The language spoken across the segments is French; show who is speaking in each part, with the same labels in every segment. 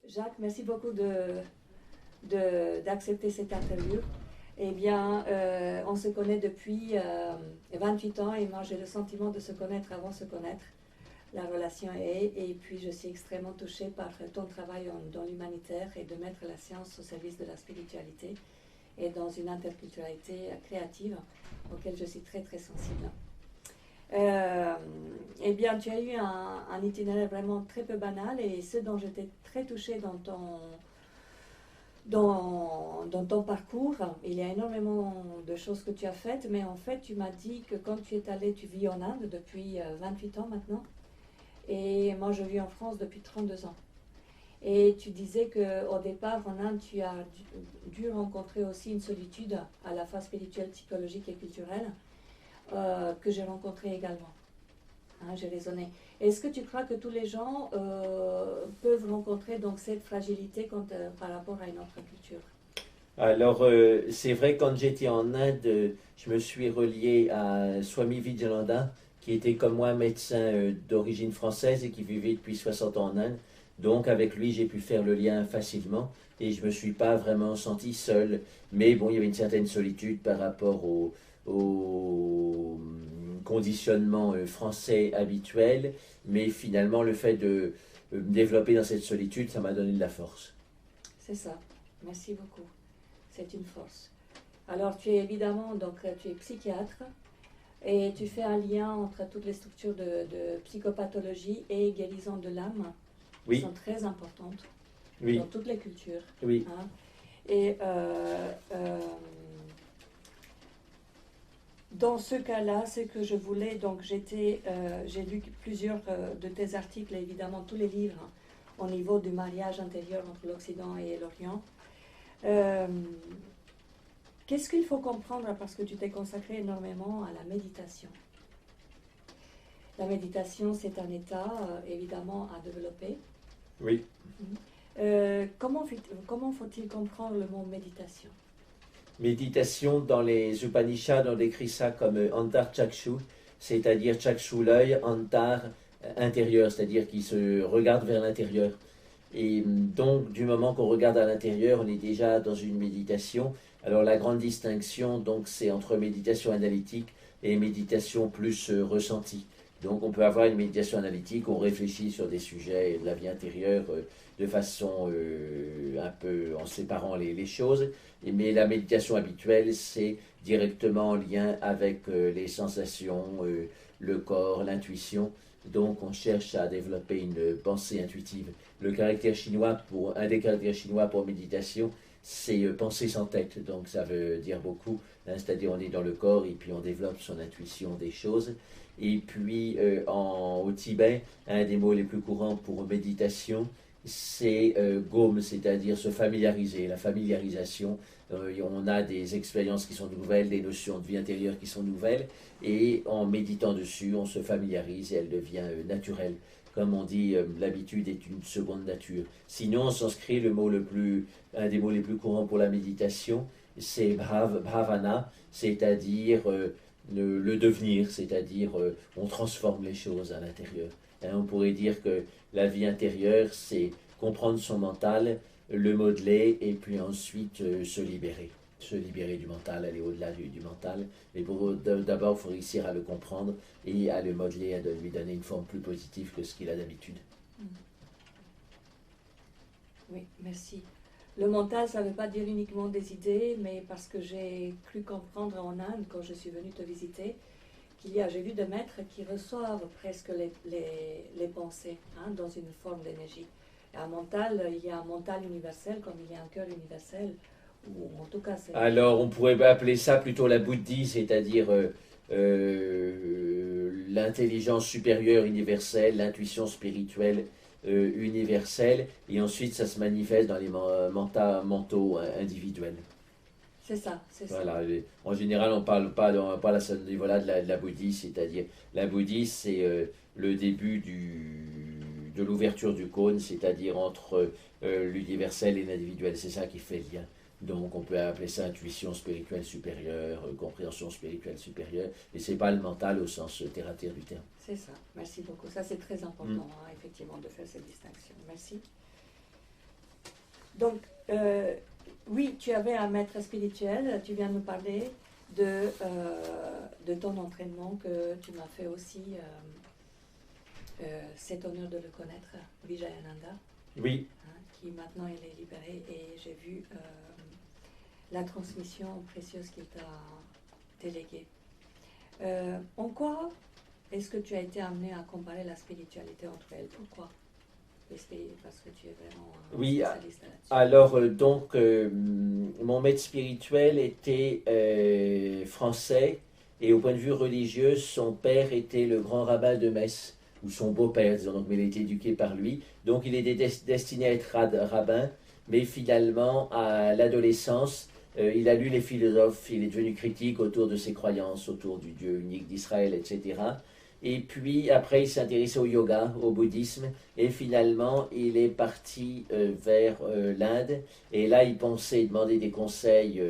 Speaker 1: Jacques, merci beaucoup d'accepter cette interview. Eh bien, on se connaît depuis 28 ans et moi j'ai le sentiment de se connaître avant de se connaître. La relation est, et puis je suis extrêmement touchée par ton travail dans l'humanitaire et de mettre la science au service de la spiritualité et dans une interculturalité créative auquel je suis très très sensible. Eh bien, tu as eu un itinéraire vraiment très peu banal et ce dont j'étais très touchée dans ton parcours, il y a énormément de choses que tu as faites, mais en fait, tu m'as dit que quand tu es allé, tu vis en Inde depuis 28 ans maintenant, et moi je vis en France depuis 32 ans. Et tu disais qu'au départ, en Inde, tu as dû rencontrer aussi une solitude à la fois spirituelle, psychologique et culturelle, que j'ai rencontrée également. Hein, j'ai raisonné. Est-ce que tu crois que tous les gens peuvent rencontrer donc cette fragilité par rapport à une autre culture?
Speaker 2: Alors, c'est vrai, quand j'étais en Inde, je me suis relié à Swami Vijayananda, qui était comme moi médecin d'origine française et qui vivait depuis 60 ans en Inde. Donc, avec lui, j'ai pu faire le lien facilement et je ne me suis pas vraiment senti seul. Mais bon, il y avait une certaine solitude par rapport au conditionnement français habituel. Mais finalement, le fait de me développer dans cette solitude, ça m'a donné de la force.
Speaker 1: C'est ça. Merci beaucoup. C'est une force. Alors, tu es évidemment, donc, tu es psychiatre et tu fais un lien entre toutes les structures de psychopathologie et guérison de l'âme, qui
Speaker 2: Oui,
Speaker 1: sont très importantes dans
Speaker 2: oui,
Speaker 1: toutes les cultures.
Speaker 2: oui.
Speaker 1: Hein. Et dans ce cas-là, ce que je voulais, donc j'ai lu plusieurs de tes articles et évidemment tous les livres au niveau du mariage intérieur entre l'Occident et l'Orient. Euh, Qu'est-ce qu'il faut comprendre parce que tu t'es consacré énormément à la méditation? La méditation, c'est un état évidemment à développer.
Speaker 2: Oui.
Speaker 1: Comment faut-il comprendre le mot méditation?
Speaker 2: Méditation, dans les Upanishads, on décrit ça comme Antar Chakshu, c'est-à-dire Chakshu l'œil, Antar intérieur, c'est-à-dire qui se regarde vers l'intérieur. Et donc, du moment qu'on regarde à l'intérieur, on est déjà dans une méditation. Alors, la grande distinction, donc, c'est entre méditation analytique et méditation plus ressentie. Donc, on peut avoir une méditation analytique, on réfléchit sur des sujets de la vie intérieure de façon un peu en séparant les choses. Mais la méditation habituelle, c'est directement en lien avec les sensations, le corps, l'intuition. Donc, on cherche à développer une pensée intuitive. Un des caractères chinois pour méditation, c'est penser sans tête. Donc ça veut dire beaucoup. Hein, c'est-à-dire on est dans le corps et puis on développe son intuition des choses. Et puis au Tibet, un des mots les plus courants pour méditation, c'est gom, c'est-à-dire se familiariser, la familiarisation. On a des expériences qui sont nouvelles, des notions de vie intérieure qui sont nouvelles, et en méditant dessus, on se familiarise et elle devient naturelle. Comme on dit, l'habitude est une seconde nature. Sinon, en sanskrit, un des mots les plus courants pour la méditation, c'est bhavana, c'est-à-dire le devenir, c'est-à-dire on transforme les choses à l'intérieur. Hein, on pourrait dire que la vie intérieure, c'est comprendre son mental, le modeler et puis ensuite se libérer. Se libérer du mental, aller au-delà du mental. Mais d'abord, il faut réussir à le comprendre et à le modeler, à lui donner une forme plus positive que ce qu'il a d'habitude.
Speaker 1: Oui, merci. Le mental, ça ne veut pas dire uniquement des idées, mais parce que j'ai cru comprendre en Inde, quand je suis venue te visiter, j'ai vu des maîtres qui reçoivent presque les pensées hein, dans une forme d'énergie. Il y a un mental universel comme il y a un cœur universel, ou en tout cas c'est...
Speaker 2: Alors, on pourrait appeler ça plutôt la bouddhie, c'est-à-dire l'intelligence supérieure universelle, l'intuition spirituelle universelle, et ensuite ça se manifeste dans les mentaux individuels.
Speaker 1: C'est ça, c'est ça.
Speaker 2: Voilà. En général, on parle à ce niveau-là de la bouddhie, c'est-à-dire la bouddhie, c'est le début de l'ouverture du cône, c'est-à-dire entre l'universel et l'individuel. C'est ça qui fait le lien. Donc, on peut appeler ça intuition spirituelle supérieure, compréhension spirituelle supérieure, et c'est pas le mental au sens terre à terre du terme.
Speaker 1: C'est ça, merci beaucoup. Ça c'est très important, hein, effectivement, de faire cette distinction. Merci. Donc, oui, tu avais un maître spirituel, tu viens nous parler de ton entraînement que tu m'as fait aussi. Cet honneur de le connaître, Vijayananda,
Speaker 2: Oui.
Speaker 1: hein, qui maintenant il est libéré et j'ai vu la transmission précieuse qu'il t'a déléguée. En quoi est-ce que tu as été amené à comparer la spiritualité entre elles? Pourquoi? Parce que tu es vraiment un
Speaker 2: Oui,
Speaker 1: spécialiste là-dessus.
Speaker 2: alors donc mon maître spirituel était français et au point de vue religieux, son père était le grand rabbin de Metz, ou son beau-père, disons, donc, mais il a été éduqué par lui. Donc il était destiné à être rabbin, mais finalement, à l'adolescence, il a lu les philosophes, il est devenu critique autour de ses croyances, autour du Dieu unique d'Israël, etc. Et puis après, il s'est intéressé au yoga, au bouddhisme, et finalement, il est parti vers l'Inde. Et là, il pensait demander des conseils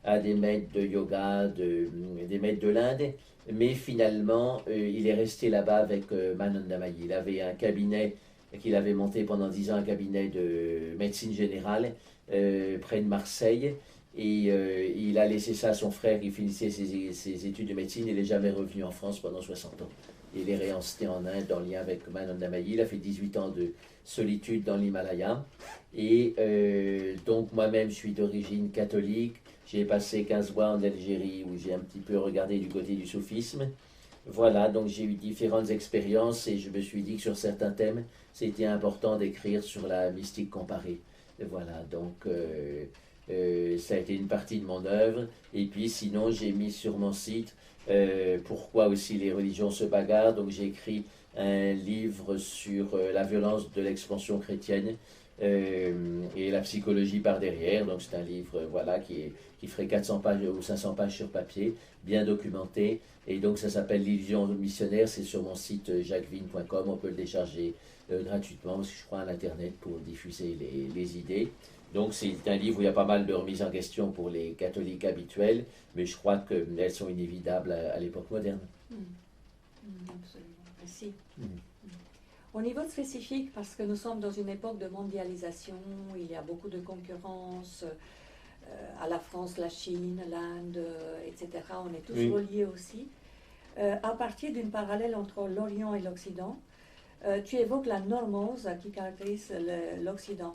Speaker 2: à des maîtres de yoga, des maîtres de l'Inde. Mais finalement, il est resté là-bas avec Mananda Mayi. Il avait un cabinet qu'il avait monté pendant 10 ans, un cabinet de médecine générale près de Marseille. Et il a laissé ça à son frère qui finissait ses études de médecine. Il n'est jamais revenu en France pendant 60 ans. Il est resté en Inde en lien avec Mananda Mayi. Il a fait 18 ans de solitude dans l'Himalaya. Et donc moi-même, je suis d'origine catholique. J'ai passé 15 mois en Algérie où j'ai un petit peu regardé du côté du soufisme. Voilà, donc j'ai eu différentes expériences et je me suis dit que sur certains thèmes, c'était important d'écrire sur la mystique comparée. Et voilà, donc ça a été une partie de mon œuvre. Et puis sinon, j'ai mis sur mon site pourquoi aussi les religions se bagarrent. Donc j'ai écrit un livre sur la violence de l'expansion chrétienne et la psychologie par derrière. Donc c'est un livre voilà, qui ferait 400 pages ou 500 pages sur papier, bien documenté. Et donc ça s'appelle L'illusion missionnaire, c'est sur mon site jacquevine.com, on peut le décharger gratuitement, parce que je crois à l'internet pour diffuser les idées. Donc c'est un livre où il y a pas mal de remises en question pour les catholiques habituels, mais je crois qu'elles sont inévitables à l'époque moderne.
Speaker 1: Absolument, merci.
Speaker 2: Mm.
Speaker 1: Au niveau spécifique, parce que nous sommes dans une époque de mondialisation, il y a beaucoup de concurrence à la France, la Chine, l'Inde, etc. On est tous
Speaker 2: Oui.
Speaker 1: reliés aussi. À partir d'une parallèle entre l'Orient et l'Occident, tu évoques la normose qui caractérise l'Occident.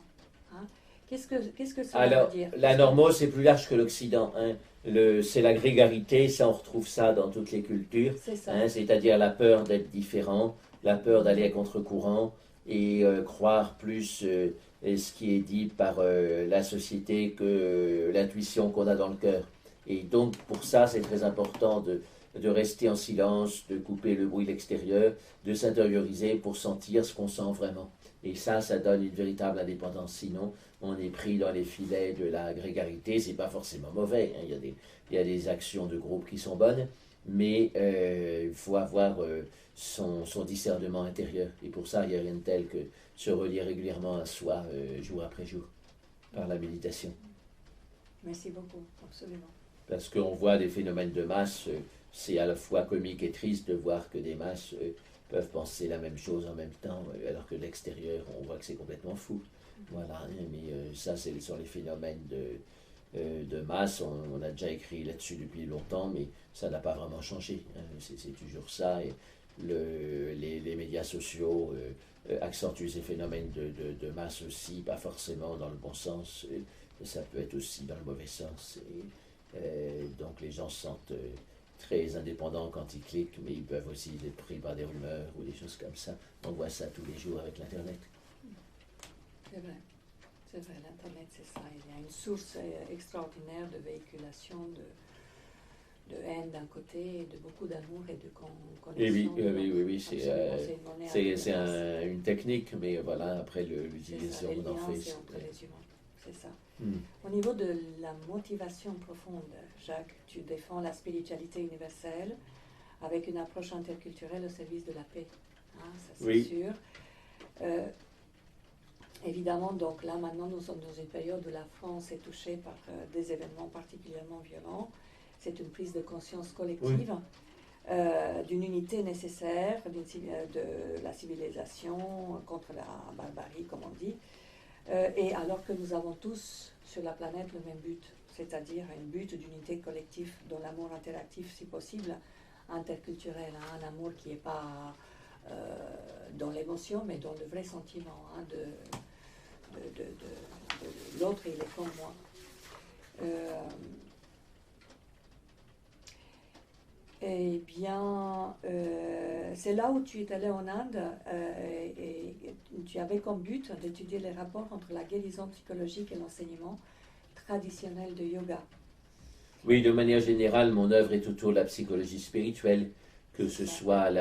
Speaker 1: Hein. Qu'est-ce que cela
Speaker 2: Alors,
Speaker 1: veut dire?
Speaker 2: la normose, c'est plus large que l'Occident. Hein. C'est la grégarité, ça on retrouve ça dans toutes les cultures.
Speaker 1: C'est ça.
Speaker 2: Hein, c'est-à-dire la peur d'être différent, la peur d'aller à contre-courant et croire plus ce qui est dit par la société que l'intuition qu'on a dans le cœur. Et donc pour ça, c'est très important de rester en silence, de couper le bruit de l'extérieur, de s'intérioriser pour sentir ce qu'on sent vraiment. Et ça donne une véritable indépendance. Sinon, on est pris dans les filets de la grégarité. C'est pas forcément mauvais. Hein. Il y a des actions de groupe qui sont bonnes, mais il faut avoir son discernement intérieur. Et pour ça, il n'y a rien de tel que se relier régulièrement à soi, jour après jour, par la méditation.
Speaker 1: Merci beaucoup, absolument.
Speaker 2: Parce qu'on voit des phénomènes de masse, c'est à la fois comique et triste de voir que des masses peuvent penser la même chose en même temps, alors que de l'extérieur, on voit que c'est complètement fou. Voilà, mais ça, ce sont les phénomènes de masse. On a déjà écrit là-dessus depuis longtemps, mais ça n'a pas vraiment changé. Hein. C'est toujours ça. Et les médias sociaux accentuent ces phénomènes de masse aussi, pas forcément dans le bon sens. Ça peut être aussi dans le mauvais sens. Donc les gens se sentent très indépendants quand ils cliquent, mais ils peuvent aussi être pris par des rumeurs ou des choses comme ça. On voit ça tous les jours avec l'Internet.
Speaker 1: C'est vrai, l'Internet c'est ça. Il y a une source extraordinaire de véhiculation, de haine d'un côté, et de beaucoup d'amour et de connexion.
Speaker 2: Oui, c'est une technique, mais voilà, après l'utilisation qu'on en fait.
Speaker 1: C'est les humains, c'est ça.
Speaker 2: Mm.
Speaker 1: Au niveau de la motivation profonde, Jacques, tu défends la spiritualité universelle avec une approche interculturelle au service de la paix. Hein, ça c'est sûr. Évidemment, donc là maintenant nous sommes dans une période où la France est touchée par des événements particulièrement violents. C'est une prise de conscience collective d'une unité nécessaire de la civilisation contre la barbarie, comme on dit. Et alors que nous avons tous sur la planète le même but, c'est-à-dire un but d'unité collective, dans l'amour interactif si possible, interculturel, hein, un amour qui n'est pas dans l'émotion, mais dans le vrai sentiment hein, de l'autre, il est comme moi. Eh bien, c'est là où tu es allé en Inde et tu avais comme but d'étudier les rapports entre la guérison psychologique et l'enseignement traditionnel de yoga.
Speaker 2: Oui, de manière générale, mon œuvre est autour de la psychologie spirituelle, que ce soit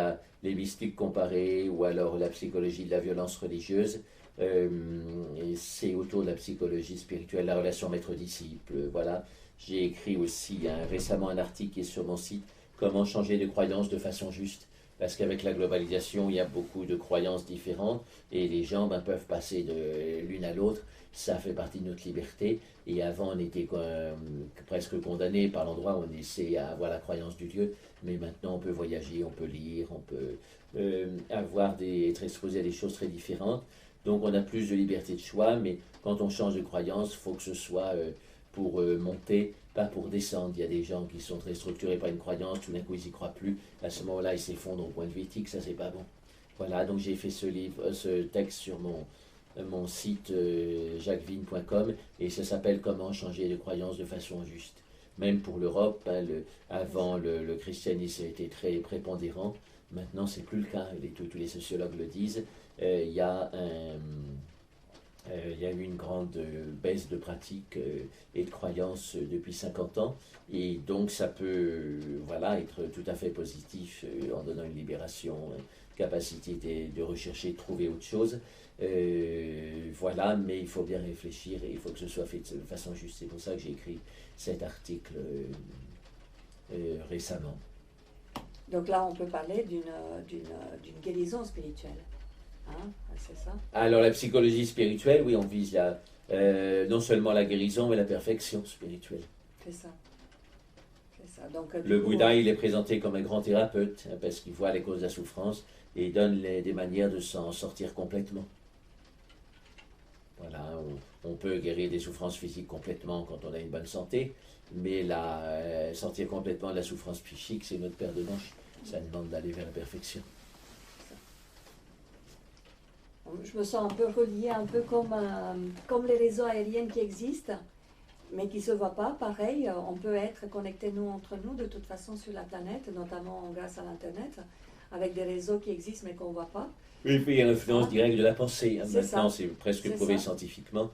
Speaker 2: les mystiques comparés ou alors la psychologie de la violence religieuse. Et c'est autour de la psychologie spirituelle, la relation maître-disciple. Voilà. J'ai écrit aussi récemment un article qui est sur mon site, Comment changer de croyances de façon juste. Parce qu'avec la globalisation, il y a beaucoup de croyances différentes et les gens peuvent passer de l'une à l'autre. Ça fait partie de notre liberté. Et avant, on était presque condamné par l'endroit où on essaie à avoir la croyance du Dieu. Mais maintenant, on peut voyager, on peut lire, on peut être exposé à des choses très différentes. Donc, on a plus de liberté de choix. Mais quand on change de croyance, il faut que ce soit pour monter, pas pour descendre. Il y a des gens qui sont très structurés par une croyance, tout d'un coup, ils n'y croient plus. À ce moment-là, ils s'effondrent au point de vue éthique, ça, c'est pas bon. Voilà, donc j'ai fait ce texte sur mon site jacquesvin.com et ça s'appelle Comment changer de croyance de façon juste. Même pour l'Europe, hein, avant le christianisme était très prépondérant, maintenant c'est plus le cas, tous les sociologues le disent. Il y a eu une grande baisse de pratiques et de croyances depuis 50 ans et donc ça peut être tout à fait positif en donnant une libération, capacité de rechercher, de trouver autre chose. Mais il faut bien réfléchir et il faut que ce soit fait de façon juste. C'est pour ça que j'ai écrit cet article récemment.
Speaker 1: Donc là, on peut parler d'une guérison spirituelle. Hein, c'est ça?
Speaker 2: Alors la psychologie spirituelle, oui, on vise non seulement la guérison, mais la perfection spirituelle.
Speaker 1: C'est ça. Donc,
Speaker 2: le Bouddha, il est présenté comme un grand thérapeute, hein, parce qu'il voit les causes de la souffrance et il donne des manières de s'en sortir complètement. Voilà, on peut guérir des souffrances physiques complètement quand on a une bonne santé, mais sortir complètement de la souffrance psychique, c'est notre paire de manches. Ça demande d'aller vers la perfection.
Speaker 1: Je me sens un peu reliée, un peu comme les réseaux aériens qui existent, mais qui ne se voient pas. Pareil, on peut être connectés entre nous, de toute façon, sur la planète, notamment grâce à l'Internet, avec des réseaux qui existent, mais qu'on ne voit pas.
Speaker 2: Oui, puis il y a l'influence directe de la pensée. Hein. Maintenant, c'est presque prouvé
Speaker 1: ça.
Speaker 2: scientifiquement.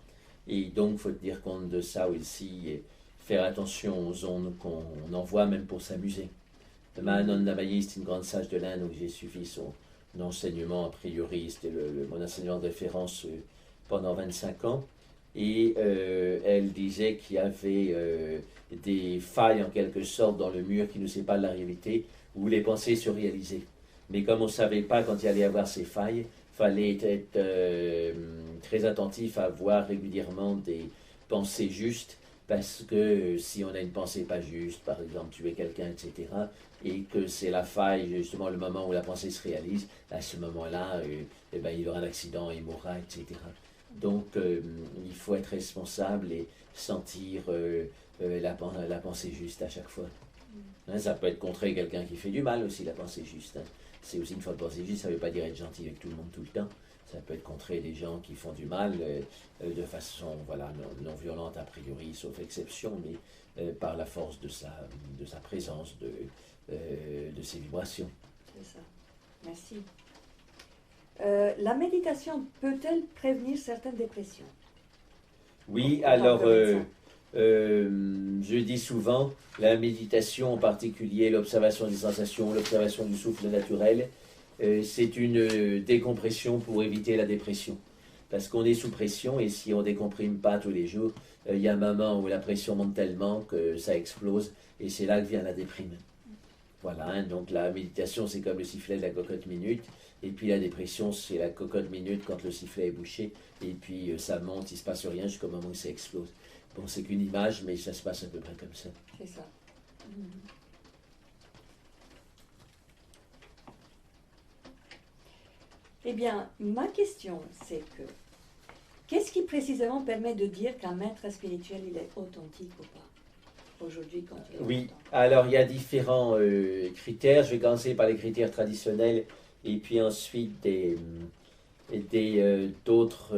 Speaker 2: Et donc, il faut tenir compte de ça aussi, et faire attention aux ondes qu'on envoie, même pour s'amuser. Mahananda Mayi, c'est une grande sage de l'Inde, où j'ai suivi son enseignement, a priori, c'était mon enseignement de référence pendant 25 ans. Et elle disait qu'il y avait des failles, en quelque sorte, dans le mur qui nous séparent de la réalité, où les pensées se réalisaient. Mais comme on ne savait pas quand il allait y avoir ces failles, il fallait être très attentif à avoir régulièrement des pensées justes, parce que si on a une pensée pas juste, par exemple tuer quelqu'un, etc., et que c'est la faille, justement le moment où la pensée se réalise, à ce moment-là, il y aura un accident, il mourra, etc. Donc il faut être responsable et sentir la pensée juste à chaque fois. Hein, ça peut être contrer quelqu'un qui fait du mal aussi, la pensée juste. Hein. C'est aussi une fois de pensée juste, ça ne veut pas dire être gentil avec tout le monde tout le temps. Ça peut être contrer des gens qui font du mal de façon non violente a priori, sauf exception, mais par la force de sa présence, de ses vibrations.
Speaker 1: C'est ça. Merci. La méditation peut-elle prévenir certaines dépressions?
Speaker 2: Oui, alors je dis souvent, la méditation en particulier, l'observation des sensations, l'observation du souffle naturel, c'est une décompression pour éviter la dépression. Parce qu'on est sous pression et si on ne décomprime pas tous les jours, il y a un moment où la pression monte tellement que ça explose et c'est là que vient la déprime. Voilà, hein, donc la méditation c'est comme le sifflet de la cocotte minute et puis la dépression c'est la cocotte minute quand le sifflet est bouché et puis ça monte, il ne se passe rien jusqu'au moment où ça explose. Bon, c'est qu'une image, mais ça se passe à peu près comme ça.
Speaker 1: C'est ça. Eh bien, ma question, c'est que Qu'est-ce qui précisément permet de dire qu'un maître spirituel, il est authentique ou pas, aujourd'hui, quand il est
Speaker 2: Oui,
Speaker 1: authentique?
Speaker 2: alors il y a différents critères. Je vais commencer par les critères traditionnels et puis ensuite d'autres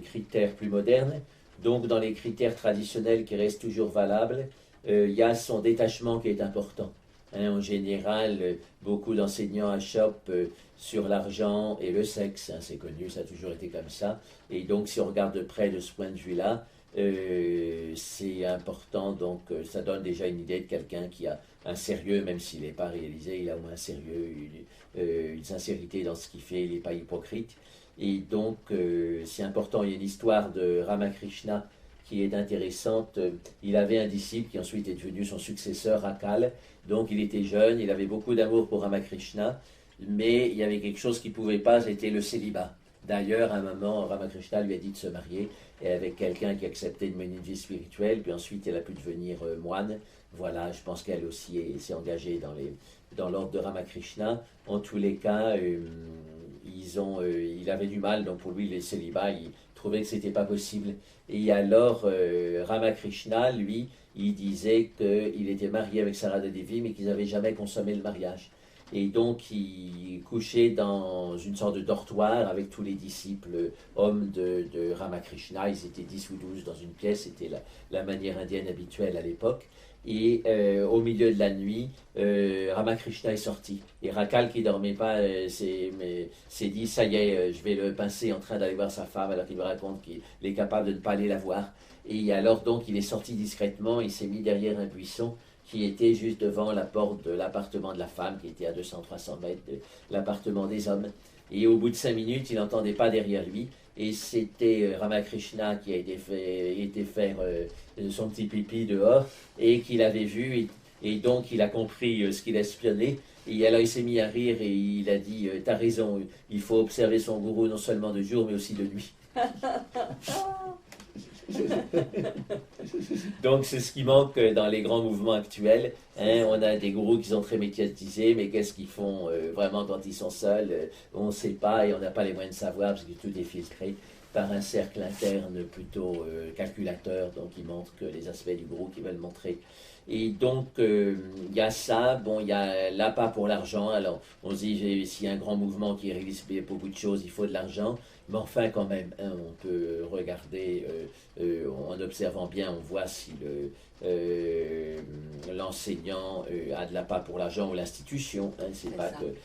Speaker 2: critères plus modernes. Donc dans les critères traditionnels qui restent toujours valables, il y a son détachement qui est important. Hein, en général, beaucoup d'enseignants achoppent sur l'argent et le sexe, hein, c'est connu, ça a toujours été comme ça. Et donc si on regarde de près de ce point de vue-là, c'est important, donc ça donne déjà une idée de quelqu'un qui a un sérieux, même s'il n'est pas réalisé, il a au moins un sérieux, une sincérité dans ce qu'il fait, il n'est pas hypocrite. Et donc c'est important, il y a une histoire de Ramakrishna qui est intéressante. Il avait un disciple qui ensuite est devenu son successeur, Rakal. Donc il était jeune, il avait beaucoup d'amour pour Ramakrishna, mais il y avait quelque chose qu'il ne pouvait pas, c'était le célibat. D'ailleurs, à un moment, Ramakrishna lui a dit de se marier et avec quelqu'un qui acceptait de mener une vie spirituelle, puis ensuite elle a pu devenir moine. Voilà, je pense qu'elle aussi s'est engagée dans l'ordre de Ramakrishna. En tous les cas, il avait du mal, donc pour lui, les célibats, il trouvait que c'était pas possible. Et alors, Ramakrishna, lui, il disait qu'il était marié avec Sarada Devi, mais qu'ils n'avaient jamais consommé le mariage. Et donc, il couchait dans une sorte de dortoir avec tous les disciples hommes de Ramakrishna. Ils étaient 10 ou 12 dans une pièce, c'était la manière indienne habituelle à l'époque. Et au milieu de la nuit, Ramakrishna est sorti. Et Rakal, qui dormait pas, s'est dit, ça y est, je vais le pincer en train d'aller voir sa femme, alors qu'il me raconte qu'il est capable de ne pas aller la voir. Et alors donc, il est sorti discrètement, il s'est mis derrière un buisson qui était juste devant la porte de l'appartement de la femme, qui était à 200-300 mètres de l'appartement des hommes. Et au bout de 5 minutes, il n'entendait pas derrière lui. Et c'était Ramakrishna qui a été faire son petit pipi dehors et qu'il avait vu. Et donc, il a compris ce qu'il espionnait. Et alors, il s'est mis à rire et il a dit, t'as raison, il faut observer son gourou non seulement de jour, mais aussi de nuit. Donc c'est ce qui manque dans les grands mouvements actuels. Hein. On a des gourous qui sont très médiatisés, mais qu'est-ce qu'ils font vraiment quand ils sont seuls? On ne sait pas et on n'a pas les moyens de savoir parce que tout est filtré par un cercle interne plutôt calculateur, donc qui montre que les aspects du gourou qu'ils veulent montrer. Et donc, il y a ça, bon, il y a l'appât pour l'argent. Alors, on se dit, s'il y a un grand mouvement qui réalise beaucoup de choses, il faut de l'argent. Mais enfin, quand même, hein, on peut regarder, en observant bien, on voit si l'enseignant a de l'appât pour l'argent ou l'institution. Hein,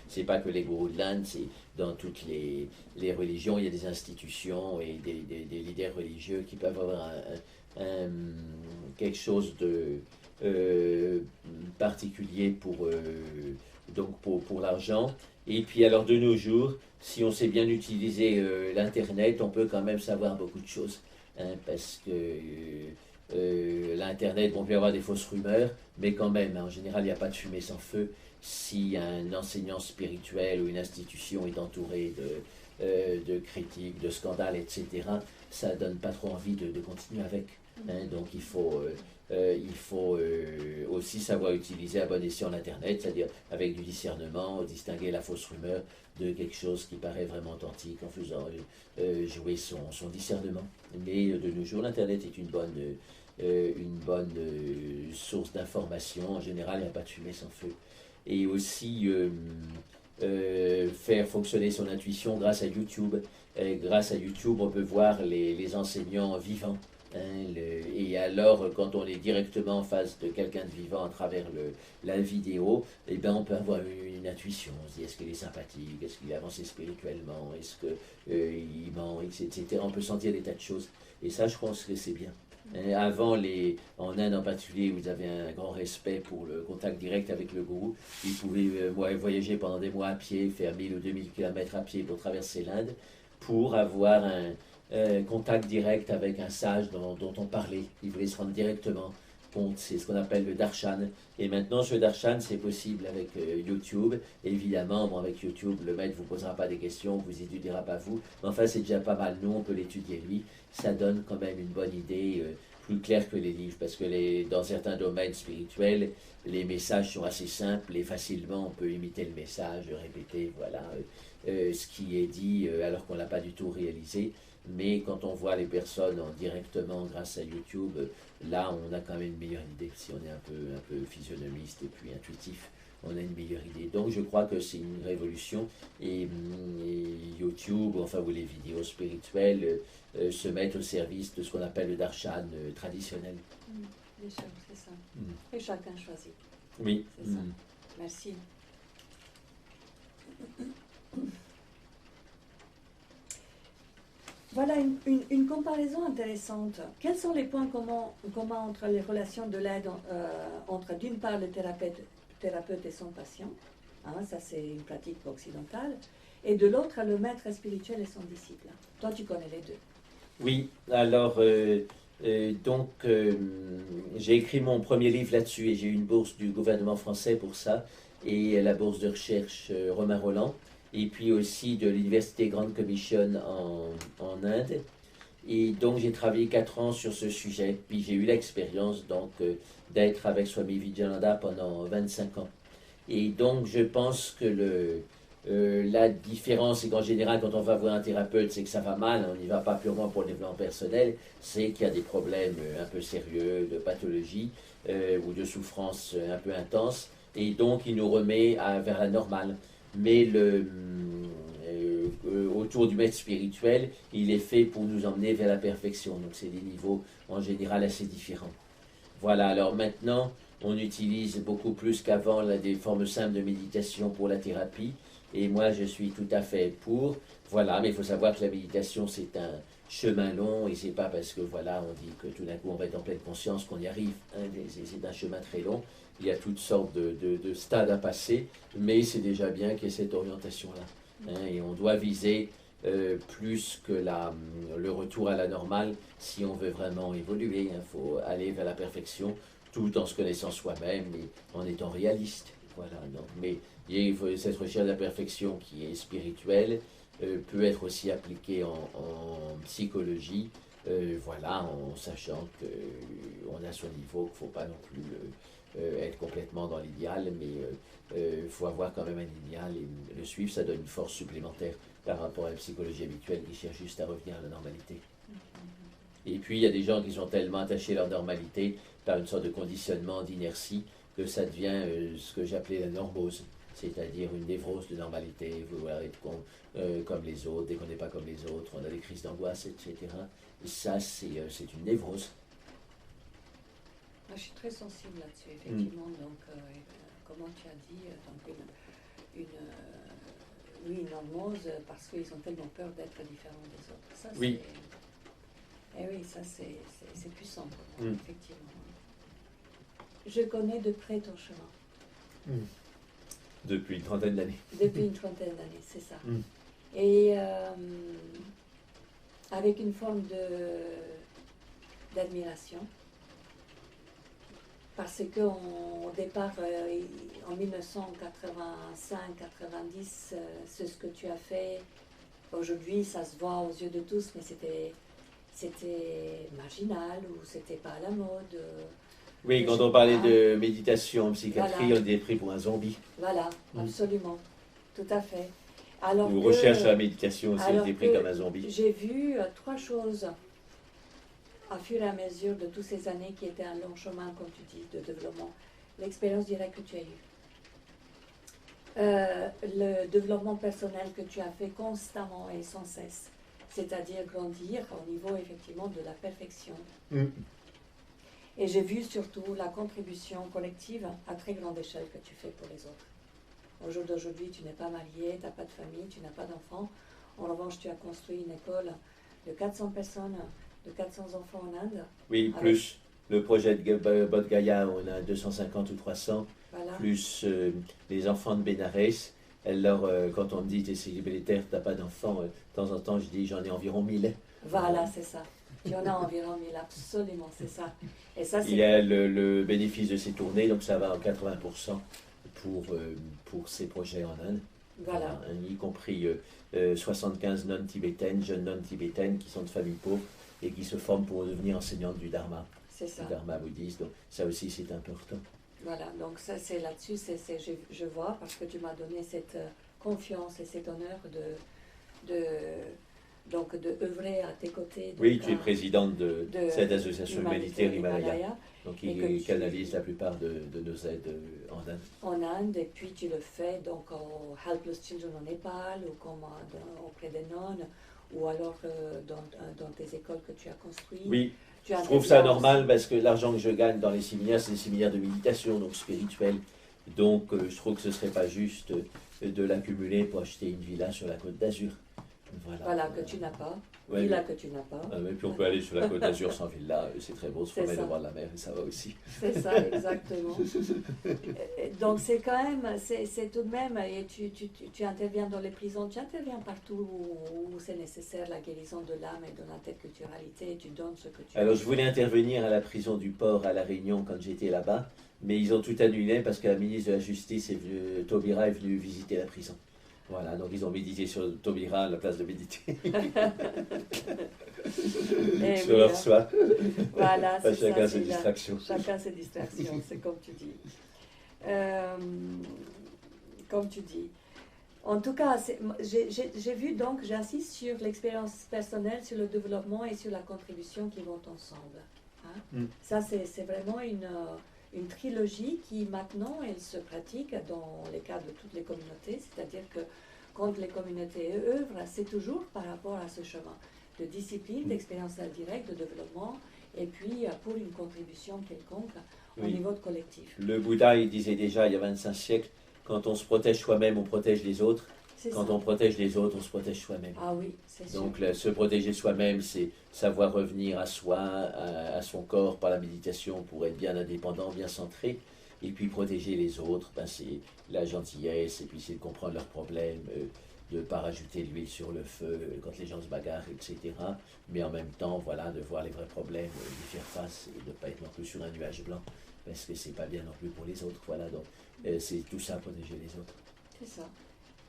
Speaker 2: c'est pas que les gourous de l'Inde, c'est dans toutes les religions, il y a des institutions et des leaders religieux qui peuvent avoir quelque chose de particulier pour l'argent. Et puis alors de nos jours, si on sait bien utiliser l'Internet, on peut quand même savoir beaucoup de choses. Hein, parce que l'Internet, on peut avoir des fausses rumeurs, mais quand même, hein, en général, il n'y a pas de fumée sans feu. Si un enseignant spirituel ou une institution est entourée de critiques, de scandales, etc., ça ne donne pas trop envie de continuer avec. Hein, donc il faut aussi savoir utiliser à bon escient l'Internet, c'est-à-dire avec du discernement, distinguer la fausse rumeur de quelque chose qui paraît vraiment authentique en faisant jouer son discernement. Mais de nos jours, l'Internet est une bonne source d'information. En général, il n'y a pas de fumée sans feu. Et aussi faire fonctionner son intuition grâce à YouTube. Grâce à YouTube, on peut voir les enseignants vivants. Hein, et alors, quand on est directement en face de quelqu'un de vivant à travers la vidéo, eh ben, on peut avoir une intuition. On se dit, est-ce qu'il est sympathique? Est-ce qu'il est avancé spirituellement? Est-ce qu'il ment? Etc. On peut sentir des tas de choses. Et ça, je pense que c'est bien. Avant, en Inde en particulier, vous avez un grand respect pour le contact direct avec le gourou. Ils pouvaient voyager pendant des mois à pied, faire 1000 ou 2000 km à pied pour traverser l'Inde, pour avoir un contact direct avec un sage dont on parlait. Ils voulaient se rendre directement compte. C'est ce qu'on appelle le darshan. Et maintenant, ce darshan, c'est possible avec YouTube. Évidemment, bon, avec YouTube, le maître ne vous posera pas des questions, vous étudiera pas vous. Mais enfin, c'est déjà pas mal. Nous, on peut l'étudier lui. Ça donne quand même une bonne idée, plus claire que les livres. Parce que dans certains domaines spirituels, les messages sont assez simples et facilement, on peut imiter le message, répéter, voilà, ce qui est dit, alors qu'on ne l'a pas du tout réalisé. Mais quand on voit les personnes directement grâce à YouTube, là, on a quand même une meilleure idée. Si on est un peu physionomiste et puis intuitif, on a une meilleure idée. Donc je crois que c'est une révolution et YouTube, enfin, ou les vidéos spirituelles, se mettent au service de ce qu'on appelle le darshan traditionnel.
Speaker 1: Bien sûr, c'est ça. Et chacun choisit.
Speaker 2: Oui.
Speaker 1: C'est ça. Merci. Voilà une comparaison intéressante. Quels sont les points communs entre les relations de l'aide entre d'une part le thérapeute et son patient, ça c'est une pratique occidentale, et de l'autre le maître spirituel et son disciple. Toi tu connais les deux.
Speaker 2: Oui, alors j'ai écrit mon premier livre là-dessus et j'ai eu une bourse du gouvernement français pour ça et la bourse de recherche Romain Rolland et puis aussi de l'université Grande Commission en Inde. Et donc j'ai travaillé 4 ans sur ce sujet, puis j'ai eu l'expérience donc d'être avec Swami Vijayananda pendant 25 ans. Et donc je pense que la différence, c'est qu'en général, quand on va voir un thérapeute, c'est que ça va mal, on n'y va pas purement pour le développement personnel, c'est qu'il y a des problèmes un peu sérieux de pathologie ou de souffrance un peu intense, et donc il nous remet vers la normale. Mais autour du maître spirituel, il est fait pour nous emmener vers la perfection, donc c'est des niveaux en général assez différents. Voilà, alors maintenant, on utilise beaucoup plus qu'avant des formes simples de méditation pour la thérapie. Et moi, je suis tout à fait pour. Voilà, mais il faut savoir que la méditation, c'est un chemin long et c'est pas parce que, voilà, on dit que tout d'un coup, on va être en pleine conscience qu'on y arrive. C'est un chemin très long. Il y a toutes sortes de stades à passer, mais c'est déjà bien qu'il y ait cette orientation-là. Et on doit viser plus que le retour à la normale si on veut vraiment évoluer. Il faut aller vers la perfection tout en se connaissant soi-même et en étant réaliste. Voilà, donc, mais cette recherche de la perfection qui est spirituelle peut être aussi appliquée en psychologie, voilà, en sachant qu'on a son niveau, qu'il ne faut pas non plus être complètement dans l'idéal, mais il faut avoir quand même un idéal et le suivre, ça donne une force supplémentaire par rapport à la psychologie habituelle qui cherche juste à revenir à la normalité. Et puis il y a des gens qui sont tellement attachés à leur normalité par une sorte de conditionnement, d'inertie, que ça devient ce que j'appelais la normose, c'est-à-dire une névrose de normalité, vouloir être comme les autres, dès qu'on n'est pas comme les autres, on a des crises d'angoisse, etc. Et ça, c'est une névrose.
Speaker 1: Je suis très sensible là-dessus, effectivement. Donc, comment tu as dit, donc une normose, parce qu'ils ont tellement peur d'être différents des autres. Ça,
Speaker 2: oui.
Speaker 1: Oui, ça c'est puissant, effectivement. Je connais de près ton chemin.
Speaker 2: Depuis une trentaine d'années.
Speaker 1: Depuis une trentaine d'années, c'est ça. Et avec une forme d'admiration. Parce qu'au départ, en 1985-90, c'est ce que tu as fait. Aujourd'hui, ça se voit aux yeux de tous, mais c'était marginal ou c'était pas à la mode.
Speaker 2: Oui, quand on parlait de méditation en psychiatrie, on était pris pour un zombie.
Speaker 1: Voilà, absolument, tout à fait. Alors
Speaker 2: ou recherche à la méditation aussi, on était pris comme un zombie.
Speaker 1: J'ai vu 3 choses à fur et à mesure de toutes ces années qui étaient un long chemin, comme tu dis, de développement. L'expérience directe que tu as eue. Le développement personnel que tu as fait constamment et sans cesse. C'est-à-dire grandir au niveau effectivement de la perfection. Et j'ai vu surtout la contribution collective à très grande échelle que tu fais pour les autres. Au jour d'aujourd'hui, tu n'es pas marié, tu n'as pas de famille, tu n'as pas d'enfants. En revanche, tu as construit une école de 400 personnes, de 400 enfants en Inde.
Speaker 2: Oui, plus le projet de Bodh Gaya, on a 250 ou 300,
Speaker 1: voilà.
Speaker 2: Plus les enfants de Bénarès. Alors, quand on me dit tu es célibataire, tu n'as pas d'enfants, de temps en temps, je dis j'en ai environ 1000.
Speaker 1: Voilà, c'est ça. Tu en as environ 1000, absolument, c'est ça. Et ça,
Speaker 2: il y a le bénéfice de ces tournées, donc ça va en 80% pour ces projets en Inde.
Speaker 1: Voilà.
Speaker 2: Y compris 75 non-tibétaines, jeunes non-tibétaines qui sont de familles pauvres et qui se forment pour devenir enseignantes du Dharma.
Speaker 1: C'est ça.
Speaker 2: Du Dharma bouddhiste, donc ça aussi c'est important.
Speaker 1: Voilà, donc ça c'est là-dessus, je vois, parce que tu m'as donné cette confiance et cet honneur donc de œuvrer à tes côtés.
Speaker 2: Oui, tu es présidente de cette association humanitaire Himalaya, donc
Speaker 1: et
Speaker 2: qui canalise la plupart de nos aides en Inde.
Speaker 1: En Inde, et puis tu le fais donc au Helpless Children au Népal, ou comme auprès des nonnes, ou alors dans tes écoles que tu as construites.
Speaker 2: Oui, je trouve ça normal parce que l'argent que je gagne dans les séminaires, c'est des séminaires de méditation, donc spirituels. Donc je trouve que ce ne serait pas juste de l'accumuler pour acheter une villa sur la Côte d'Azur.
Speaker 1: Voilà, que tu n'as pas.
Speaker 2: Ouais,
Speaker 1: Villa que tu n'as pas.
Speaker 2: Et puis on peut aller sur la Côte d'Azur sans villa, c'est très beau, se promener devant la mer et ça va aussi.
Speaker 1: C'est ça, exactement. Donc c'est quand même, c'est tout de même, et tu interviens dans les prisons, tu interviens partout où c'est nécessaire, la guérison de l'âme et de l'interculturalité, tu donnes ce que tu
Speaker 2: Alors je voulais intervenir à la prison du port à La Réunion quand j'étais là-bas, mais ils ont tout annulé parce que la ministre de la Justice, Taubira, est venue visiter la prison. Voilà, donc ils ont médité sur Taubira à la place de méditer sur leur soi.
Speaker 1: Voilà, c'est
Speaker 2: chacun ses distractions.
Speaker 1: Chacun ses distractions, c'est comme tu dis. Comme tu dis. En tout cas, j'ai vu donc, j'insiste sur l'expérience personnelle, sur le développement et sur la contribution qui vont ensemble. Hein? Ça, c'est vraiment une trilogie qui maintenant, elle se pratique dans les cas de toutes les communautés, c'est-à-dire que quand les communautés œuvrent, c'est toujours par rapport à ce chemin de discipline, d'expérience directe, de développement, et puis pour une contribution quelconque au niveau de collectif.
Speaker 2: Le Bouddha, il disait déjà il y a 25 siècles, quand on se protège soi-même, on protège les autres. Quand on protège les autres, on se protège soi-même.
Speaker 1: Ah oui, c'est sûr.
Speaker 2: Donc se protéger soi-même, c'est savoir revenir à soi, à son corps par la méditation pour être bien indépendant, bien centré. Et puis protéger les autres, c'est la gentillesse, et puis c'est de comprendre leurs problèmes, de ne pas rajouter de l'huile sur le feu quand les gens se bagarrent, etc. Mais en même temps, voilà, de voir les vrais problèmes, d'y faire face et de ne pas être non plus sur un nuage blanc, parce que c'est pas bien non plus pour les autres. Voilà, donc c'est tout ça, protéger les autres.
Speaker 1: C'est ça.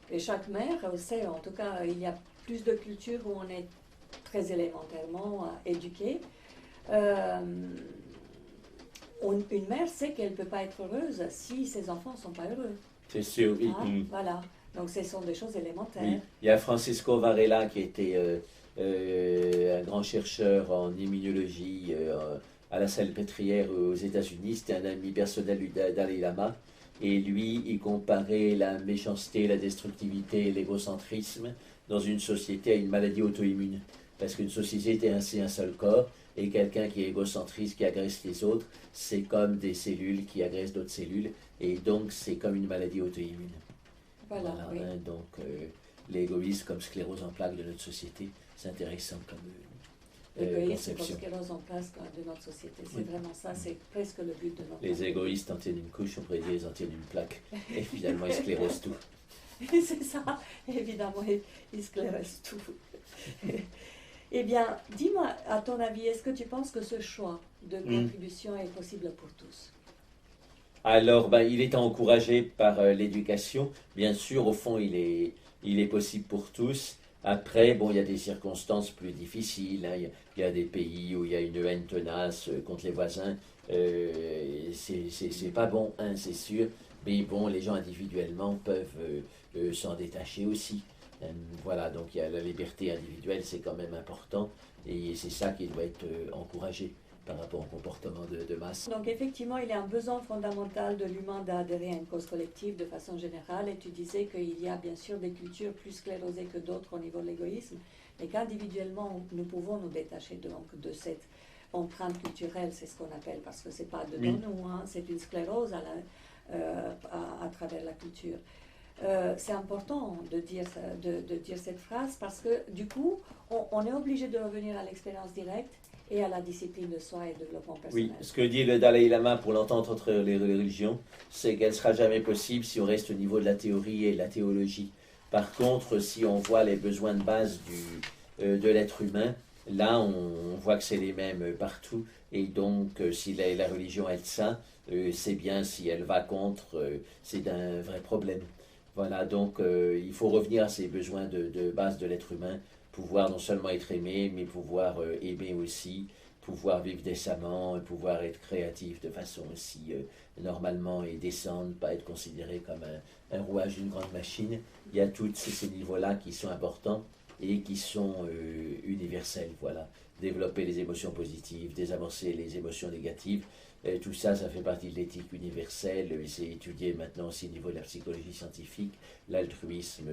Speaker 1: Et chaque mère sait, en tout cas, il y a plus de cultures où on est très élémentairement éduqué. Une mère sait qu'elle ne peut pas être heureuse si ses enfants ne sont pas heureux.
Speaker 2: C'est sûr, oui.
Speaker 1: Voilà, donc ce sont des choses élémentaires.
Speaker 2: Oui. Il y a Francisco Varela qui était un grand chercheur en immunologie à la Salpêtrière aux États-Unis. C'était un ami personnel du Dalai Lama. Et lui, il comparait la méchanceté, la destructivité et l'égocentrisme dans une société à une maladie auto-immune. Parce qu'une société, c'est un seul corps, et quelqu'un qui est égocentriste, qui agresse les autres, c'est comme des cellules qui agressent d'autres cellules, et donc c'est comme une maladie auto-immune.
Speaker 1: Voilà, oui.
Speaker 2: Donc l'égoïsme comme sclérose en plaques de notre société, c'est intéressant comme
Speaker 1: l'égoïsme comme sclérose en plaques de notre société, c'est vraiment ça, c'est presque le but de notre
Speaker 2: Les égoïstes en tiennent une couche, on pourrait dire ils en tiennent une plaque, et finalement ils sclérosent tout.
Speaker 1: C'est ça, évidemment, ils sclérosent tout. Eh bien, dis-moi, à ton avis, est-ce que tu penses que ce choix de contribution est possible pour tous?
Speaker 2: Alors, il est encouragé par l'éducation. Bien sûr, au fond, il est possible pour tous. Après, il y a des circonstances plus difficiles. Hein. Il y a des pays où il y a une haine tenace contre les voisins. C'est pas bon, hein, c'est sûr. Mais bon, les gens individuellement peuvent s'en détacher aussi. Voilà, donc il y a la liberté individuelle, c'est quand même important. Et c'est ça qui doit être encouragé par rapport au comportement de masse.
Speaker 1: Donc effectivement, il y a un besoin fondamental de l'humain d'adhérer à une cause collective de façon générale. Et tu disais qu'il y a bien sûr des cultures plus sclérosées que d'autres au niveau de l'égoïsme, mais qu'individuellement, nous pouvons nous détacher de cette empreinte culturelle, c'est ce qu'on appelle, parce que c'est pas de nous, hein, c'est une sclérose à travers la culture. C'est important de dire cette phrase parce que du coup, on est obligé de revenir à l'expérience directe et à la discipline de soi et de développement personnel.
Speaker 2: Oui, ce que dit le Dalai Lama pour l'entente entre les religions, c'est qu'elle ne sera jamais possible si on reste au niveau de la théorie et de la théologie. Par contre, si on voit les besoins de base de l'être humain, là, on voit que c'est les mêmes partout. Et donc, si la religion aide ça, c'est bien. Si elle va contre, c'est un vrai problème. Voilà, donc il faut revenir à ces besoins de base de l'être humain, pouvoir non seulement être aimé, mais pouvoir aimer aussi, pouvoir vivre décemment, pouvoir être créatif de façon aussi normalement et décente, pas être considéré comme un rouage d'une grande machine. Il y a tous ces niveaux-là qui sont importants. et qui sont universelles. Voilà. Développer les émotions positives, désamorcer les émotions négatives, tout ça, ça fait partie de l'éthique universelle, et c'est étudié maintenant aussi au niveau de la psychologie scientifique. L'altruisme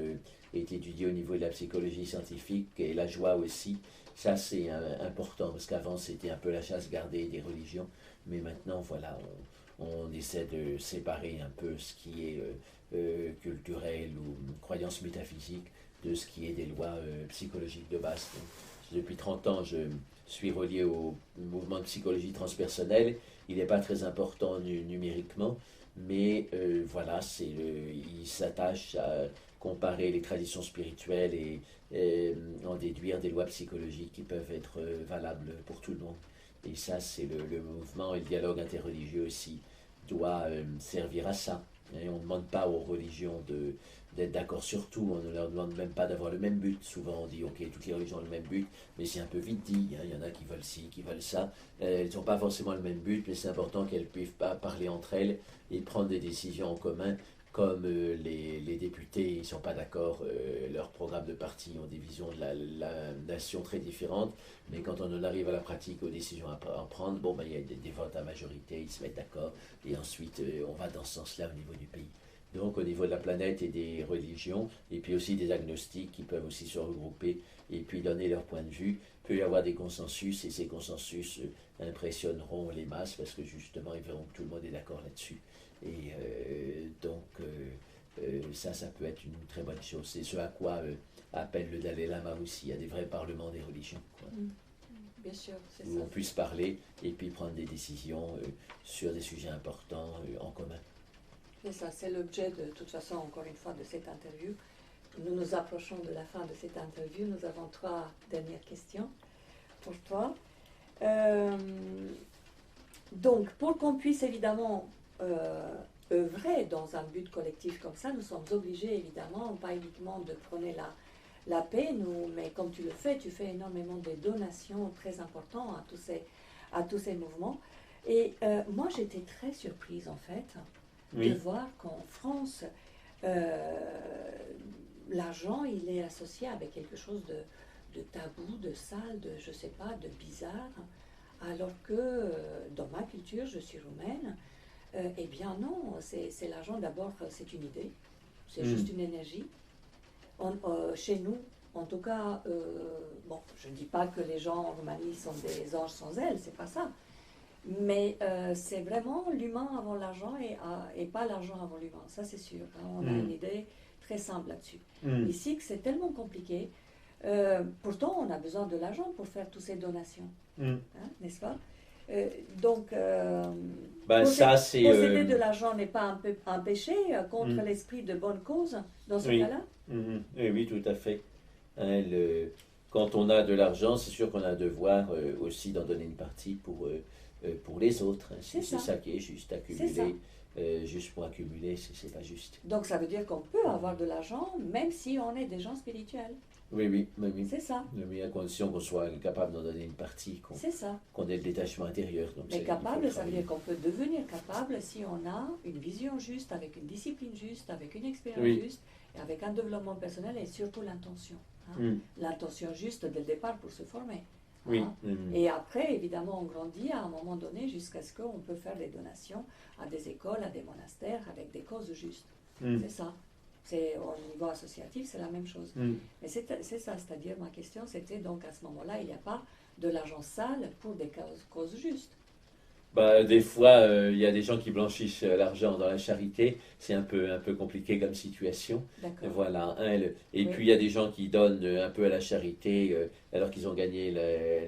Speaker 2: est étudié au niveau de la psychologie scientifique, et la joie aussi. Ça, c'est important, parce qu'avant, c'était un peu la chasse gardée des religions, mais maintenant, voilà, on essaie de séparer un peu ce qui est culturel ou croyance métaphysique de ce qui est des lois psychologiques de base. Donc, depuis 30 ans, je suis relié au mouvement de psychologie transpersonnelle. Il n'est pas très important numériquement, mais voilà, il s'attache à comparer les traditions spirituelles et en déduire des lois psychologiques qui peuvent être valables pour tout le monde. Et ça, c'est le mouvement et le dialogue interreligieux aussi doit servir à ça. Et on ne demande pas aux religions d'être d'accord sur tout, on ne leur demande même pas d'avoir le même but. Souvent on dit ok, toutes les religions ont le même but, mais c'est un peu vite dit, hein. Il y en a qui veulent ci, qui veulent ça. Elles n'ont pas forcément le même but, mais c'est important qu'elles puissent pas parler entre elles et prendre des décisions en commun. Comme les députés, ils ne sont pas d'accord, leurs programmes de parti ont des visions de la nation très différentes, mais quand on en arrive à la pratique, aux décisions à prendre, bon, ben, il y a des votes à majorité, ils se mettent d'accord, et ensuite on va dans ce sens-là au niveau du pays. Donc au niveau de la planète et des religions, et puis aussi des agnostiques qui peuvent aussi se regrouper et puis donner leur point de vue, il peut y avoir des consensus, et ces consensus impressionneront les masses, parce que justement, ils verront que tout le monde est d'accord là-dessus. Et ça peut être une très bonne chose. C'est ce à quoi appelle le Dalai Lama aussi. Il y a des vrais parlements des religions, quoi.
Speaker 1: Bien sûr, c'est
Speaker 2: Où
Speaker 1: ça.
Speaker 2: on puisse parler et puis prendre des décisions sur des sujets importants en commun.
Speaker 1: C'est ça, c'est l'objet de toute façon, encore une fois, de cette interview. Nous nous approchons de la fin de cette interview. Nous avons 3 dernières questions pour toi. Donc, pour qu'on puisse évidemment œuvrer dans un but collectif comme ça, nous sommes obligés évidemment, pas uniquement de prôner la paix, mais comme tu le fais, tu fais énormément de donations très importantes à tous ces mouvements. Et moi, j'étais très surprise en fait de voir qu'en France, l'argent, il est associé avec quelque chose de tabou, de sale, de, je sais pas, de bizarre, alors que dans ma culture, je suis roumaine, eh bien non, c'est l'argent d'abord, c'est une idée, c'est juste une énergie. Chez nous, en tout cas, bon, je ne dis pas que les gens en Roumanie sont des anges sans ailes, c'est pas ça. Mais c'est vraiment l'humain avant l'argent et pas l'argent avant l'humain, ça c'est sûr. Hein, on a une idée très simple là-dessus. Ici, c'est tellement compliqué. Pourtant, on a besoin de l'argent pour faire toutes ces donations, hein, n'est-ce pas? Donc, posséder de l'argent n'est pas un péché contre l'esprit de bonne cause dans ce cas-là?
Speaker 2: Oui, tout à fait. Hein, quand on a de l'argent, c'est sûr qu'on a un devoir aussi d'en donner une partie pour les autres. Hein. C'est ça qui est juste. Accumuler juste pour accumuler, c'est pas juste.
Speaker 1: Donc ça veut dire qu'on peut avoir de l'argent même si on est des gens spirituels.
Speaker 2: Oui.
Speaker 1: C'est ça.
Speaker 2: Mais à condition qu'on soit capable d'en donner une partie, qu'on ait le détachement intérieur. Donc
Speaker 1: mais capable, ça veut dire qu'on peut devenir capable si on a une vision juste, avec une discipline juste, avec une expérience juste, et avec un développement personnel et surtout l'intention. Hein. L'intention juste dès le départ pour se former. Hein. Et après, évidemment, on grandit à un moment donné jusqu'à ce qu'on peut faire des donations à des écoles, à des monastères, avec des causes justes. C'est ça. Au niveau associatif, c'est la même chose. Mais c'est ça, c'est-à-dire ma question, c'était donc à ce moment-là, il n'y a pas de l'argent sale pour des causes justes.
Speaker 2: Des fois, il y a des gens qui blanchissent l'argent dans la charité. C'est un peu compliqué comme situation. Voilà. Et puis, il y a des gens qui donnent un peu à la charité alors qu'ils ont gagné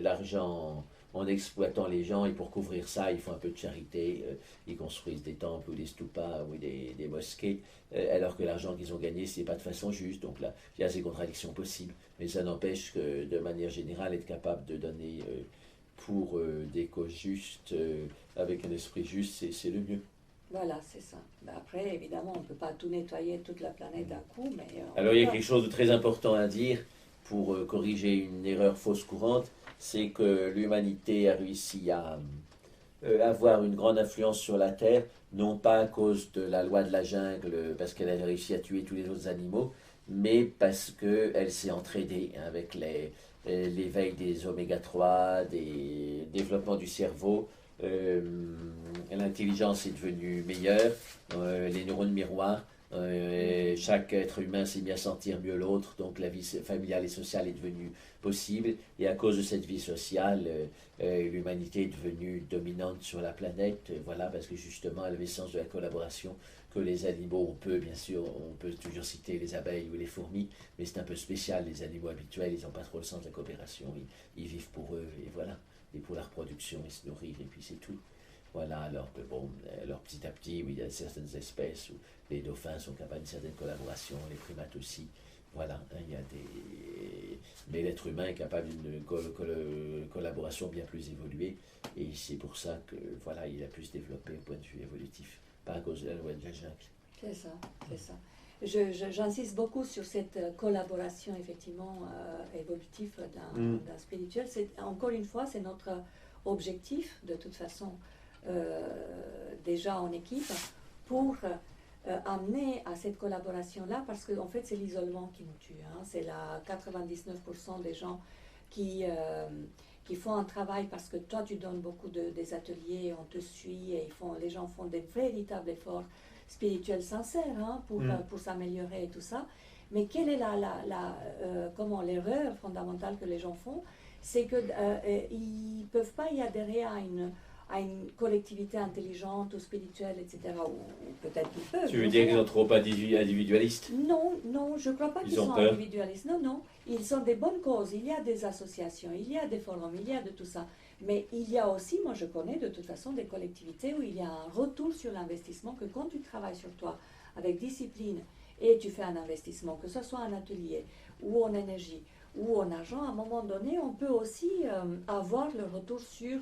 Speaker 2: l'argent en exploitant les gens. Et pour couvrir ça, ils font un peu de charité. Ils construisent des temples ou des stupas ou des mosquées. Alors que l'argent qu'ils ont gagné, c'est pas de façon juste. Donc là, il y a ces contradictions possibles. Mais ça n'empêche que, de manière générale, être capable de donner... pour des causes justes, avec un esprit juste, c'est le mieux.
Speaker 1: Voilà, c'est ça. Après, évidemment, on ne peut pas tout nettoyer, toute la planète d'un coup, mais...
Speaker 2: Alors, il y a quelque chose de très important à dire pour corriger une erreur fausse courante, c'est que l'humanité a réussi à avoir une grande influence sur la Terre, non pas à cause de la loi de la jungle, parce qu'elle a réussi à tuer tous les autres animaux, mais parce qu'elle s'est entraînée avec l'éveil des oméga 3, des développements du cerveau. euh, L'intelligence est devenue meilleure, les neurones miroirs. Chaque être humain s'est mis à sentir mieux l'autre, donc la vie familiale et sociale est devenue possible. Et à cause de cette vie sociale, l'humanité est devenue dominante sur la planète. Voilà, parce que justement, elle avait le sens de la collaboration que les animaux, bien sûr, on peut toujours citer les abeilles ou les fourmis, mais c'est un peu spécial. Les animaux habituels, ils n'ont pas trop le sens de la coopération. Ils vivent pour eux, et voilà, et pour la reproduction, et se nourrir, et puis c'est tout. Voilà, alors que bon, alors petit à petit, oui, il y a certaines espèces où les dauphins sont capables d'une certaine collaboration, les primates aussi. Voilà, hein, il y a des... Mais l'être humain est capable d'une collaboration bien plus évoluée, et c'est pour ça que voilà, il a pu se développer au point de vue évolutif, pas à cause de la loi de la jungle.
Speaker 1: C'est ça, c'est ça. J'insiste beaucoup sur cette collaboration effectivement évolutive d'un spirituel. Encore une fois, c'est notre objectif de toute façon déjà en équipe pour amener à cette collaboration-là parce qu'en fait c'est l'isolement qui nous tue. Hein. C'est la 99% des gens qui font un travail parce que toi tu donnes beaucoup des ateliers, on te suit et les gens font des véritables efforts spirituels sincères hein, pour s'améliorer et tout ça. Mais quelle est comment l'erreur fondamentale que les gens font, c'est qu'ils ne peuvent pas y adhérer à une collectivité intelligente ou spirituelle, etc. Ou peut-être qu'ils peuvent.
Speaker 2: Tu veux dire qu'ils sont trop individualistes?
Speaker 1: Non, non, je ne crois pas qu'ils sont individualistes. Non, non, ils sont des bonnes causes. Il y a des associations, il y a des forums, il y a de tout ça. Mais il y a aussi, moi je connais de toute façon des collectivités où il y a un retour sur l'investissement, que quand tu travailles sur toi avec discipline et tu fais un investissement, que ce soit en atelier ou en énergie ou en argent, à un moment donné, on peut aussi avoir le retour sur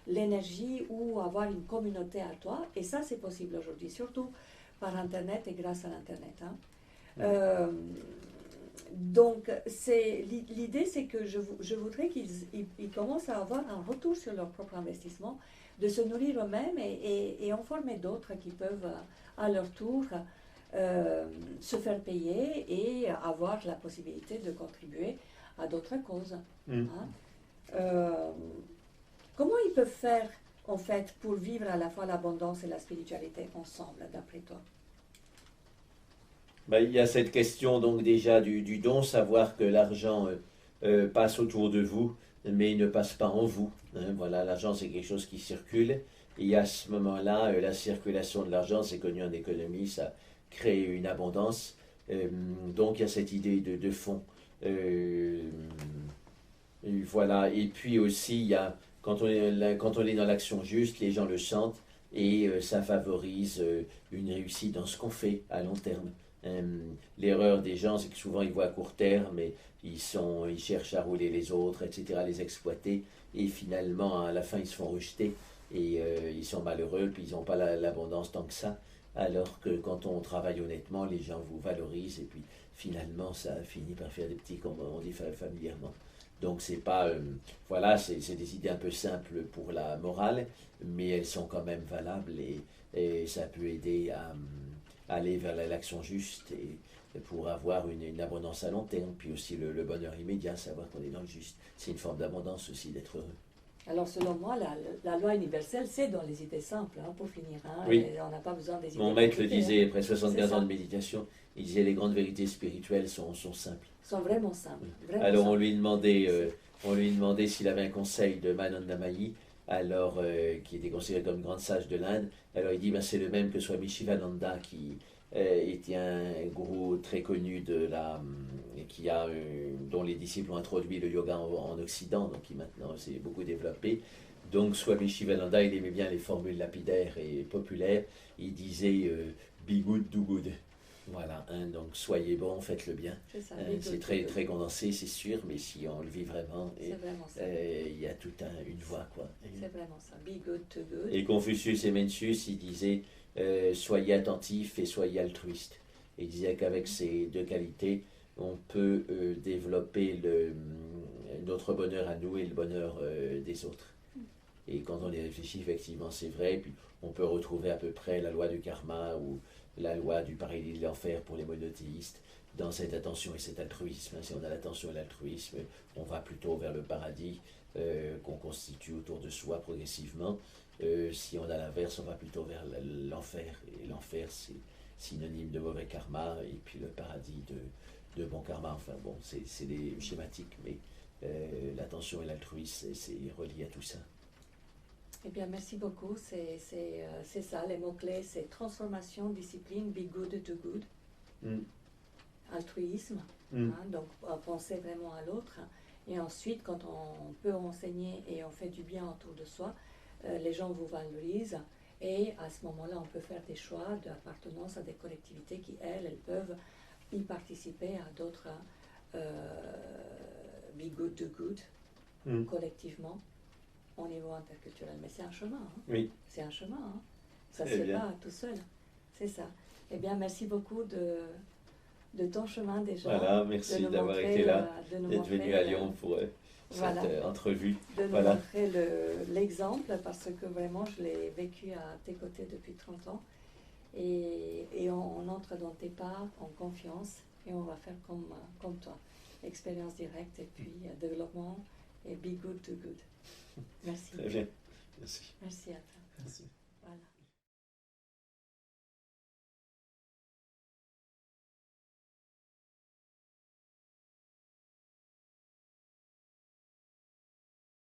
Speaker 1: l'énergie ou avoir une communauté à toi. Et ça, c'est possible aujourd'hui, surtout par Internet et grâce à l'Internet. Hein. Donc, l'idée, c'est que je voudrais qu'ils commencent à avoir un retour sur leur propre investissement, de se nourrir eux-mêmes et en former d'autres qui peuvent, à leur tour, se faire payer et avoir la possibilité de contribuer à d'autres causes. Hein. Comment ils peuvent faire, en fait, pour vivre à la fois l'abondance et la spiritualité ensemble, d'après toi?
Speaker 2: Il y a cette question donc déjà du don, savoir que l'argent passe autour de vous, mais il ne passe pas en vous. Hein. Voilà, l'argent c'est quelque chose qui circule. Et à ce moment-là, la circulation de l'argent, c'est connu en économie, ça crée une abondance. Donc il y a cette idée de fond. Voilà. Et puis aussi, il y a, quand on est dans l'action juste, les gens le sentent et ça favorise une réussite dans ce qu'on fait à long terme. L'erreur des gens, c'est que souvent ils voient à court terme, mais ils cherchent à rouler les autres, etc., les exploiter, et finalement, à la fin, ils se font rejeter, et ils sont malheureux, puis ils n'ont pas l'abondance tant que ça, alors que quand on travaille honnêtement, les gens vous valorisent, et puis finalement, ça finit par faire des petits, comme on dit familièrement. Donc c'est pas, voilà, c'est des idées un peu simples pour la morale, mais elles sont quand même valables, et ça peut aider à aller vers l'action juste et pour avoir une abondance à long terme, puis aussi le bonheur immédiat, savoir qu'on est dans le juste. C'est une forme d'abondance aussi d'être heureux.
Speaker 1: Alors selon moi, la loi universelle, c'est dans les idées simples, hein, pour finir. Hein,
Speaker 2: oui.
Speaker 1: On n'a pas besoin des idées.
Speaker 2: Mon maître le disait, après 75 ans de méditation, il disait les grandes vérités spirituelles sont simples.
Speaker 1: Sont vraiment simples. Vraiment
Speaker 2: alors
Speaker 1: simples.
Speaker 2: On lui demandait s'il avait un conseil de Mananda Mayi, alors qui était considéré comme grande sage de l'Inde. Alors il dit c'est le même que Swami Shivananda qui était un gourou très connu dont les disciples ont introduit le yoga en Occident, donc qui maintenant s'est beaucoup développé. Donc Swami Shivananda, il aimait bien les formules lapidaires et populaires. Il disait be good, do good. Voilà, hein, donc soyez bon, faites le bien. C'est très, très condensé, c'est sûr, mais si on le vit vraiment, il y a toute une voie, quoi.
Speaker 1: C'est vraiment ça, be good to good.
Speaker 2: Et Confucius et Mencius, ils disaient soyez attentifs et soyez altruistes. Il disait qu'avec ces deux qualités, on peut développer notre bonheur à nous et le bonheur des autres. Et quand on y réfléchit, effectivement, c'est vrai. Et puis, on peut retrouver à peu près la loi du karma ou la loi du paradis et de l'enfer pour les monothéistes. dans cette attention et cet altruisme. Si on a l'attention et l'altruisme, on va plutôt vers le paradis qu'on constitue autour de soi progressivement. Si on a l'inverse, on va plutôt vers l'enfer. Et l'enfer, c'est synonyme de mauvais karma, et puis le paradis de bon karma. Enfin bon, c'est des schématiques, mais l'attention et l'altruisme, c'est relié à tout ça.
Speaker 1: Eh bien, merci beaucoup. C'est ça, les mots-clés, c'est transformation, discipline, be good to good, altruisme, donc penser vraiment à l'autre. Et ensuite, quand on peut enseigner et on fait du bien autour de soi, les gens vous valorisent. Et à ce moment-là, on peut faire des choix d'appartenance à des collectivités qui, elles peuvent y participer à d'autres be good to good, collectivement, au niveau interculturel. Mais c'est un chemin. Hein.
Speaker 2: Oui.
Speaker 1: C'est un chemin. Hein. Ça ne se fait pas tout seul. C'est ça. Eh bien, merci beaucoup de ton chemin déjà.
Speaker 2: Voilà, merci d'avoir été là, d'être venu à Lyon pour cette entrevue.
Speaker 1: De nous montrer l'exemple, parce que vraiment, je l'ai vécu à tes côtés depuis 30 ans. Et on entre dans tes pas en confiance et on va faire comme toi. Expérience directe et puis développement et be good to good. Merci.
Speaker 2: Très bien. Merci.
Speaker 1: Merci à toi.
Speaker 2: Merci.
Speaker 1: Voilà.